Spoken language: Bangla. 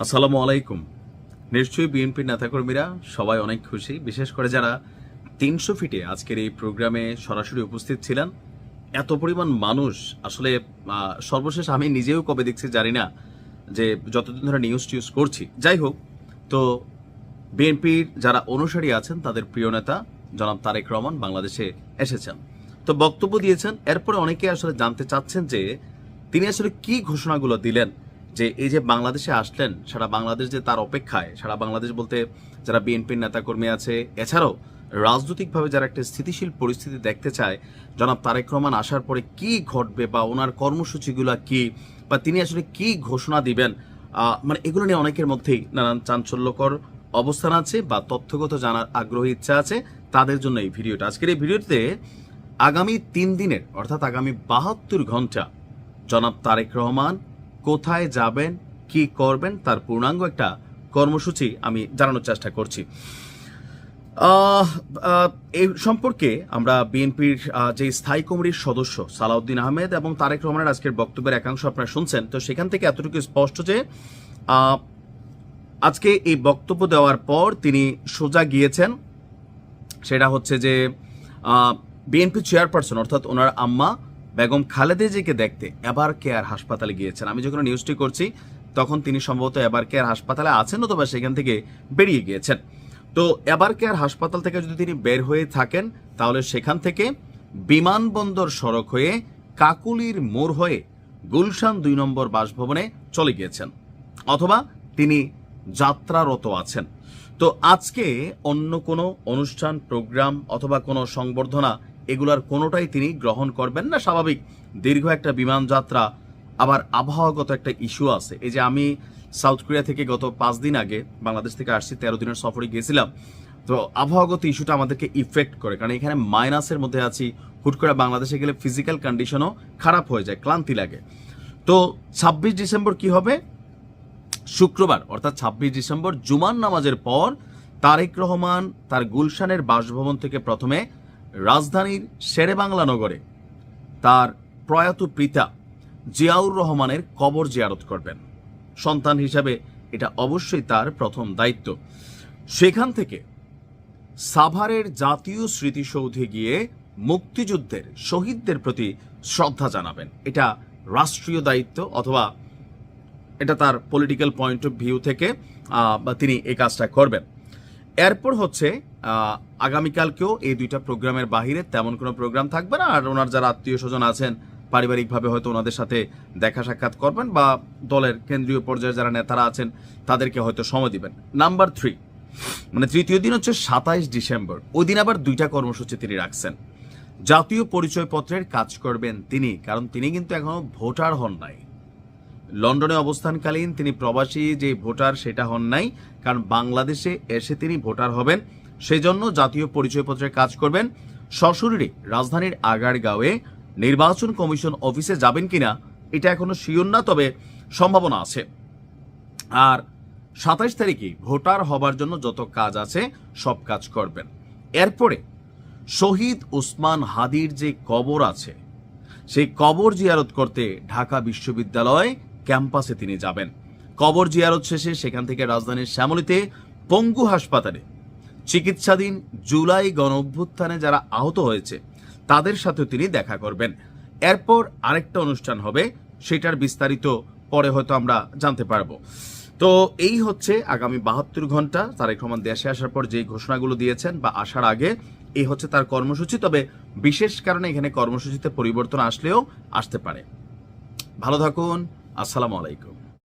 আসসালামু আলাইকুম। নিশ্চয়ই বিএনপির নেতাকর্মীরা সবাই অনেক খুশি, বিশেষ করে যারা ৩০০ ফিটে আজকের এই প্রোগ্রামে সরাসরি উপস্থিত ছিলেন। এত পরিমাণ মানুষ আসলে সর্বশেষ আমি নিজেও কবে দেখছি জানি না, যে যতদিন ধরে নিউজ টিউজ করছি। যাই হোক, তো বিএনপির যারা অনুসারী আছেন তাদের প্রিয় নেতা জনাব তারেক রহমান বাংলাদেশে এসেছেন, তো বক্তব্য দিয়েছেন। এরপরে অনেকে আসলে জানতে চাচ্ছেন যে তিনি আসলে কি ঘোষণাগুলো দিলেন, যে এই যে বাংলাদেশে আসলেন, সারা বাংলাদেশ যে তার অপেক্ষায়, সারা বাংলাদেশ বলতে যারা বিএনপির নেতাকর্মী আছে, এছাড়াও রাজনৈতিকভাবে যারা একটা স্থিতিশীল পরিস্থিতি দেখতে চায়, জনাব তারেক রহমান আসার পরে কি ঘটবে বা ওনার কর্মসূচিগুলো কি, বা তিনি আসলে কি ঘোষণা দিবেন, মানে এগুলো নিয়ে অনেকের মধ্যেই নানান চাঞ্চল্যকর অবস্থান আছে বা তথ্যগত জানার আগ্রহী ইচ্ছা আছে। তাদের জন্য এই ভিডিওটা। আজকের এই ভিডিওতে আগামী 3 দিনের অর্থাৎ আগামী 72 ঘন্টা জনাব তারেক রহমান কোথায় যাবেন, কি করবেন, তার পূর্ণাঙ্গ একটা কর্মসূচি আমি জানানোর চেষ্টা করছি। এই সম্পর্কে আমরা বিএনপির যে স্থায়ী কমিটির সদস্য সালাউদ্দিন আহমেদ এবং তারেক রহমানের আজকের বক্তব্যের একাংশ আপনারা শুনছেন, তো সেখান থেকে এতটুকু স্পষ্ট যে আজকে এই বক্তব্য দেওয়ার পর তিনি সোজা গিয়েছেন, সেটা হচ্ছে যে বিএনপি চেয়ারপারসন অর্থাৎ ওনার আম্মা বেগম খালেদা জিয়াকে দেখতে এবার কেয়ার হাসপাতালে গিয়েছেন। আমি যখন নিউজটি করছি তখন তিনি সম্ভবত এবার কেয়ার হাসপাতালে আছেন, অথবা সেখান থেকে বেরিয়ে গিয়েছেন। তো এবার কেয়ার হাসপাতাল থেকে যদি তিনি বের হয়ে থাকেন, তাহলে সেখান থেকে বিমানবন্দর সড়ক হয়ে কাকুলির মোড় হয়ে গুলশান 2 নম্বর বাসভবনে চলে গিয়েছেন, অথবা তিনি যাত্রারত আছেন। তো আজকে অন্য কোনো অনুষ্ঠান, প্রোগ্রাম অথবা কোনো সংবর্ধনা এগুলার কোনোটাই তিনি গ্রহণ করবেন না। স্বাভাবিক দীর্ঘ একটা বিমান যাত্রা, আবার আবহাওয়াগত একটা ইস্যু আছে। এই যে আমি সাউথ কোরিয়া থেকে গত 5 দিন আগে বাংলাদেশ থেকে আসছি, 13 দিনের সফরে গিয়েছিলাম। তো আবহাওয়াগত ইস্যুটা আমাদেরকে ইফেক্ট করে, কারণ এখানে মাইনাসের মধ্যে আছি। হুট করে বাংলাদেশে গেলে ফিজিক্যাল কন্ডিশনও খারাপ হয়ে যায়, ক্লান্তি লাগে। তো 26 ডিসেম্বর কি হবে? শুক্রবার অর্থাৎ 26 ডিসেম্বর জুমার নামাজের পর তারেক রহমান তার গুলশানের বাসভবন থেকে প্রথমে রাজধানীর শেরেবাংলা নগরে তার প্রয়াত পিতা জিয়াউর রহমানের কবর জিয়ারত করবেন। সন্তান হিসাবে এটা অবশ্যই তার প্রথম দায়িত্ব। সেখান থেকে সাভারের জাতীয় স্মৃতিসৌধে গিয়ে মুক্তিযুদ্ধের শহীদদের প্রতি শ্রদ্ধা জানাবেন। এটা রাষ্ট্রীয় দায়িত্ব, অথবা এটা তার পলিটিক্যাল পয়েন্ট অফ ভিউ থেকে তিনি এই কাজটা করবেন। এরপর হচ্ছে আগামীকালকেও এই 2টা প্রোগ্রামের বাহিরে তেমন কোনো প্রোগ্রাম থাকবে না। আর ওনার যারা আত্মীয় স্বজন আছেন, পারিবারিকভাবে হয়তো ওনাদের সাথে দেখা সাক্ষাৎ করবেন, বা দলের কেন্দ্রীয় পর্যায়ে যারা নেতারা আছেন তাদেরকে হয়তো সময় দিবেন। নাম্বার 3, মানে তৃতীয় দিন হচ্ছে 27 ডিসেম্বর। ওই দিন আবার 2টা কর্মসূচি তিনি রাখছেন। জাতীয় পরিচয়পত্রের কাজ করবেন তিনি, কারণ তিনি কিন্তু এখনো ভোটার হন নাই। লন্ডনে অবস্থানকালীন তিনি প্রবাসী যে ভোটার সেটা হন নাই, কারণ বাংলাদেশে এসে তিনি ভোটার হবেন। সেজন্য জাতীয় পরিচয়পত্রের কাজ করবেন। সশরীরে রাজধানীর আগারগাঁওয়ে নির্বাচন কমিশন অফিসে যাবেন কিনা এটা এখনো শিওর না, তবে সম্ভাবনা আছে। আর 27 তারিখে ভোটার হবার জন্য যত কাজ আছে সব কাজ করবেন। এরপরে শহীদ ওসমান হাদির যে কবর আছে, সেই কবর জিয়ারত করতে ঢাকা বিশ্ববিদ্যালয় ক্যাম্পাসে তিনি যাবেন। কবর জিয়ারত শেষে সেখান থেকে রাজধানীর শ্যামলীতে পঙ্গু হাসপাতালে চিকিৎসাধীন জুলাই গণঅভ্যুত্থানে যারা আহত হয়েছে তাদের সাথেও তিনি দেখা করবেন। এরপর আরেকটা অনুষ্ঠান হবে, সেটার বিস্তারিত পরে হয়তো আমরা জানতে পারবো। তো এই হচ্ছে আগামী 72 ঘন্টা তারেক রহমান দেশে আসার পর যে ঘোষণাগুলো দিয়েছেন বা আসার আগে, এই হচ্ছে তার কর্মসূচি। তবে বিশেষ কারণে এখানে কর্মসূচিতে পরিবর্তন আসলেও আসতে পারে। ভালো থাকুন। আসসালামু আলাইকুম।